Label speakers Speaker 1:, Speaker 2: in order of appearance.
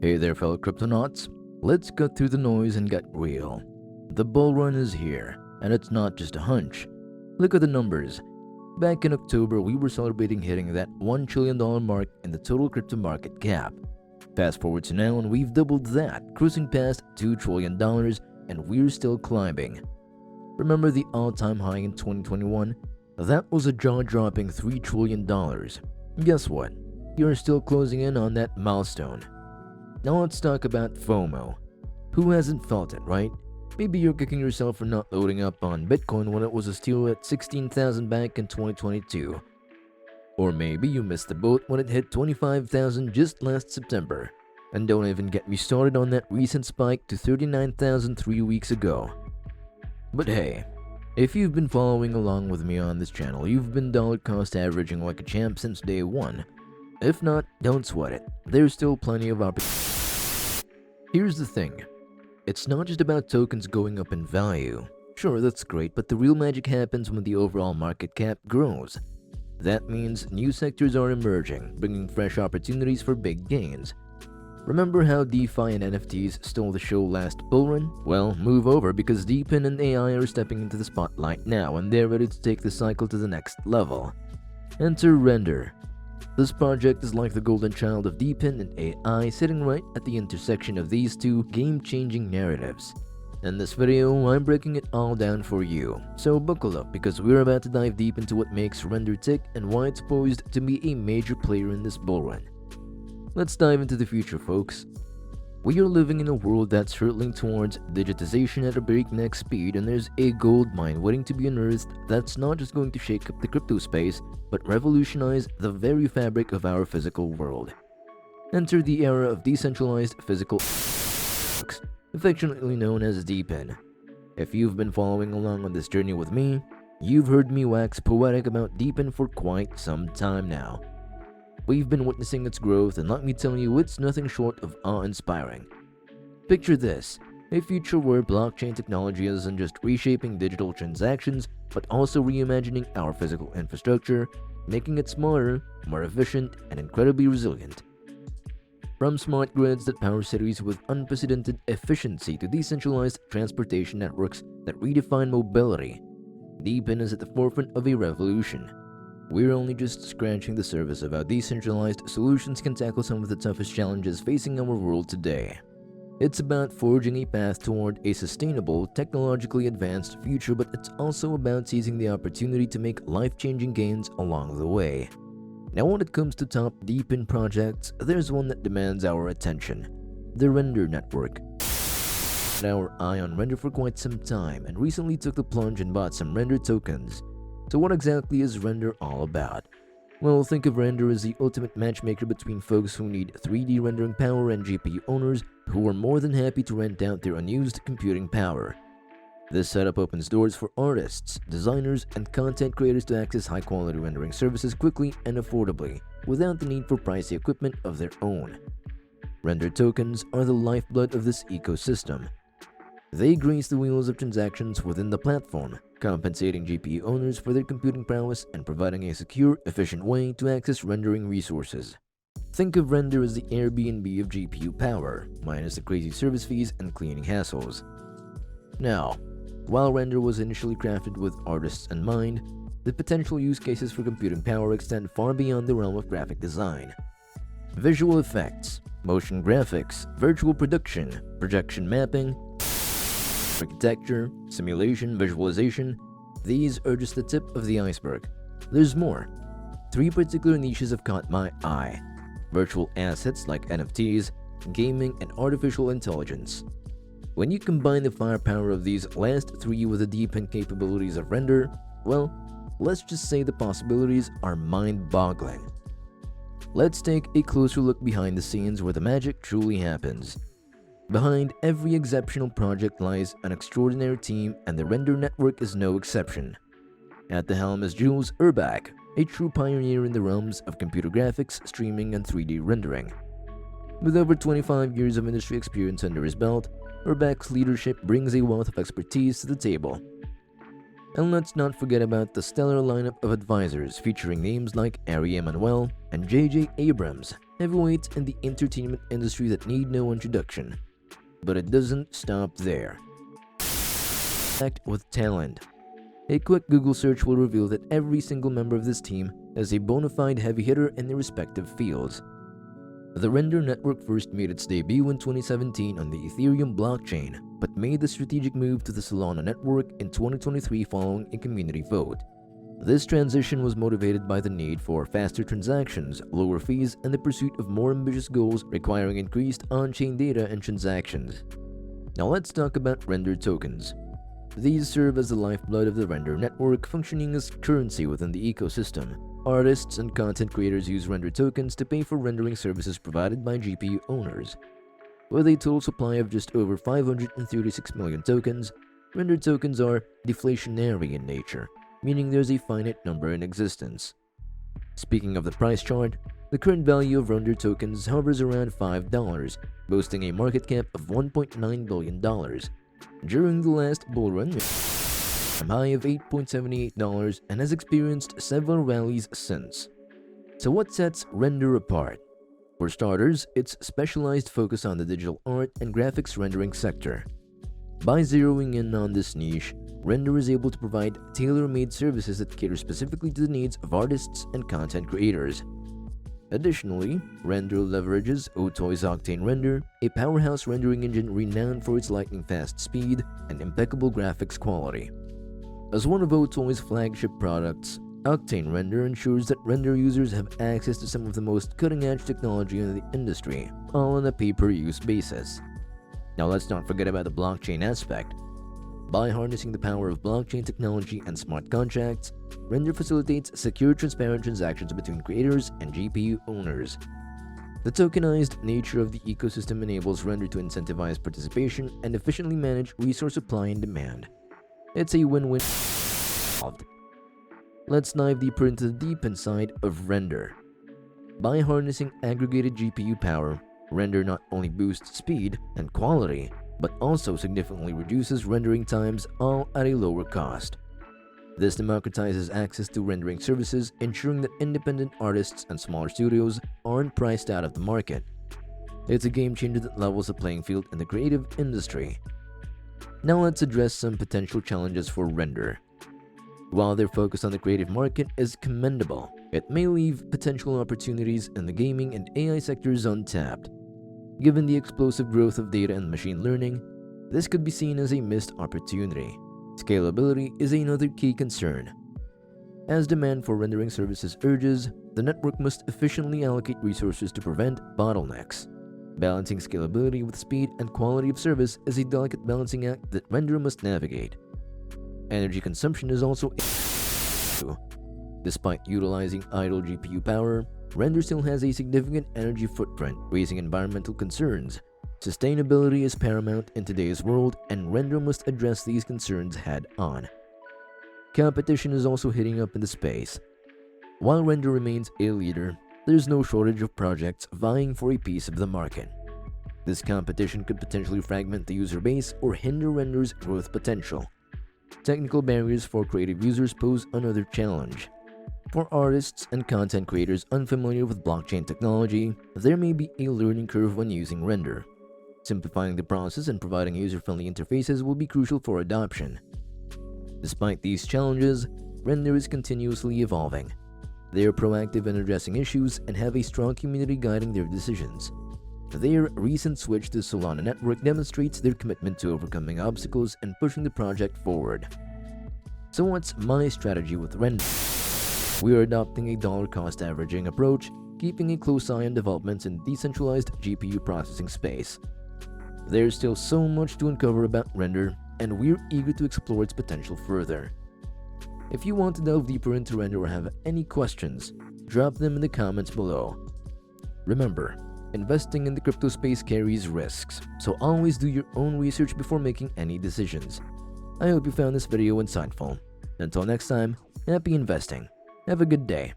Speaker 1: Hey there, fellow cryptonauts. Let's cut through the noise and get real. The bull run is here, and it's not just a hunch. Look at the numbers. Back in October, we were celebrating hitting that $1 trillion mark in the total crypto market cap. Fast forward to now, and we've doubled that, cruising past $2 trillion, and we're still climbing. Remember the all-time high in 2021? That was a jaw-dropping $3 trillion. Guess what? You're still closing in on that milestone. Now let's talk about FOMO. Who hasn't felt it, right? Maybe you're kicking yourself for not loading up on Bitcoin when it was a steal at 16,000 back in 2022. Or maybe you missed the boat when it hit 25,000 just last September. And don't even get me started on that recent spike to 39,000 3 weeks ago. But hey, if you've been following along with me on this channel, you've been dollar cost averaging like a champ since day one. If not, don't sweat it. There's still plenty of opportunity. Here's the thing. It's not just about tokens going up in value. Sure, that's great, but the real magic happens when the overall market cap grows. That means new sectors are emerging, bringing fresh opportunities for big gains. Remember how DeFi and NFTs stole the show last bull run? Well, move over because DePIN and AI are stepping into the spotlight now, and they're ready to take the cycle to the next level. Enter Render. This project is like the golden child of DePIN and AI, sitting right at the intersection of these two game-changing narratives. In this video, I'm breaking it all down for you, so buckle up because we're about to dive deep into what makes Render tick and why it's poised to be a major player in this bull run. Let's dive into the future, folks. We are living in a world that's hurtling towards digitization at a breakneck speed, and there's a gold mine waiting to be unearthed that's not just going to shake up the crypto space, but revolutionize the very fabric of our physical world. Enter the era of decentralized physical affectionately known as DePIN. If you've been following along on this journey with me, you've heard me wax poetic about DePIN for quite some time now. We've been witnessing its growth, and let me tell you, it's nothing short of awe-inspiring. Picture this, a future where blockchain technology isn't just reshaping digital transactions, but also reimagining our physical infrastructure, making it smarter, more efficient, and incredibly resilient. From smart grids that power cities with unprecedented efficiency to decentralized transportation networks that redefine mobility, DePIN is at the forefront of a revolution. We're only just scratching the surface of how decentralized solutions can tackle some of the toughest challenges facing our world today. It's about forging a path toward a sustainable, technologically advanced future, but it's also about seizing the opportunity to make life-changing gains along the way. Now, when it comes to top DePIN projects, there's one that demands our attention: the Render network. Had our eye on Render for quite some time, and recently took the plunge and bought some Render tokens. So what exactly is Render all about? Well, think of Render as the ultimate matchmaker between folks who need 3D rendering power and GPU owners who are more than happy to rent out their unused computing power. This setup opens doors for artists, designers, and content creators to access high-quality rendering services quickly and affordably, without the need for pricey equipment of their own. Render tokens are the lifeblood of this ecosystem. They grease the wheels of transactions within the platform, compensating GPU owners for their computing prowess and providing a secure, efficient way to access rendering resources. Think of Render as the Airbnb of GPU power, minus the crazy service fees and cleaning hassles. Now, while Render was initially crafted with artists in mind, the potential use cases for computing power extend far beyond the realm of graphic design. Visual effects, motion graphics, virtual production, projection mapping, architecture, simulation, visualization, these are just the tip of the iceberg. There's more. 3 particular niches have caught my eye: virtual assets like NFTs, gaming, and artificial intelligence. When you combine the firepower of these last 3 with the DePIN capabilities of Render, well, let's just say the possibilities are mind-boggling. Let's take a closer look behind the scenes where the magic truly happens. Behind every exceptional project lies an extraordinary team, and the Render network is no exception. At the helm is Jules Urbach, a true pioneer in the realms of computer graphics, streaming, and 3D rendering. With over 25 years of industry experience under his belt, Urbach's leadership brings a wealth of expertise to the table. And let's not forget about the stellar lineup of advisors featuring names like Ari Emanuel and JJ Abrams, heavyweights in the entertainment industry that need no introduction. But it doesn't stop there. Act with talent. A quick Google search will reveal that every single member of this team is a bona fide heavy hitter in their respective fields. The Render network first made its debut in 2017 on the Ethereum blockchain, but made the strategic move to the Solana network in 2023 following a community vote. This transition was motivated by the need for faster transactions, lower fees, and the pursuit of more ambitious goals requiring increased on-chain data and transactions. Now let's talk about Render tokens. These serve as the lifeblood of the Render network, functioning as currency within the ecosystem. Artists and content creators use Render tokens to pay for rendering services provided by GPU owners. With a total supply of just over 536 million tokens, Render tokens are deflationary in nature, meaning there's a finite number in existence. Speaking of the price chart, the current value of Render tokens hovers around $5, boasting a market cap of $1.9 billion. During the last bull run, a high of $8.78 and has experienced several rallies since. So what sets Render apart? For starters, its specialized focus on the digital art and graphics rendering sector. By zeroing in on this niche, Render is able to provide tailor-made services that cater specifically to the needs of artists and content creators. Additionally, Render leverages Otoy's Octane Render, a powerhouse rendering engine renowned for its lightning-fast speed and impeccable graphics quality. As one of Otoy's flagship products, Octane Render ensures that Render users have access to some of the most cutting-edge technology in the industry, all on a pay-per-use basis. Now let's not forget about the blockchain aspect. By harnessing the power of blockchain technology and smart contracts, Render facilitates secure, transparent transactions between creators and GPU owners. The tokenized nature of the ecosystem enables Render to incentivize participation and efficiently manage resource supply and demand. It's a win-win. Let's dive deeper into the deep inside of Render. By harnessing aggregated GPU power, Render not only boosts speed and quality, but also significantly reduces rendering times, all at a lower cost. This democratizes access to rendering services, ensuring that independent artists and smaller studios aren't priced out of the market. It's a game changer that levels the playing field in the creative industry. Now let's address some potential challenges for Render. While their focus on the creative market is commendable, it may leave potential opportunities in the gaming and AI sectors untapped. Given the explosive growth of data and machine learning, this could be seen as a missed opportunity. Scalability is another key concern. As demand for rendering services urges, the network must efficiently allocate resources to prevent bottlenecks. Balancing scalability with speed and quality of service is a delicate balancing act that Render must navigate. Energy consumption is also an issue. Despite utilizing idle GPU power, Render still has a significant energy footprint, raising environmental concerns. Sustainability is paramount in today's world, and Render must address these concerns head-on. Competition is also heating up in the space. While Render remains a leader, there's no shortage of projects vying for a piece of the market. This competition could potentially fragment the user base or hinder Render's growth potential. Technical barriers for creative users pose another challenge. For artists and content creators unfamiliar with blockchain technology, there may be a learning curve when using Render. Simplifying the process and providing user-friendly interfaces will be crucial for adoption. Despite these challenges, Render is continuously evolving. They are proactive in addressing issues and have a strong community guiding their decisions. Their recent switch to the Solana network demonstrates their commitment to overcoming obstacles and pushing the project forward. So what's my strategy with Render? We are adopting a dollar cost averaging approach, keeping a close eye on developments in the decentralized GPU processing space. There's still so much to uncover about Render, and we're eager to explore its potential further. If you want to delve deeper into Render or have any questions, drop them in the comments below. Remember, investing in the crypto space carries risks, so always do your own research before making any decisions. I hope you found this video insightful. Until next time, happy investing. Have a good day.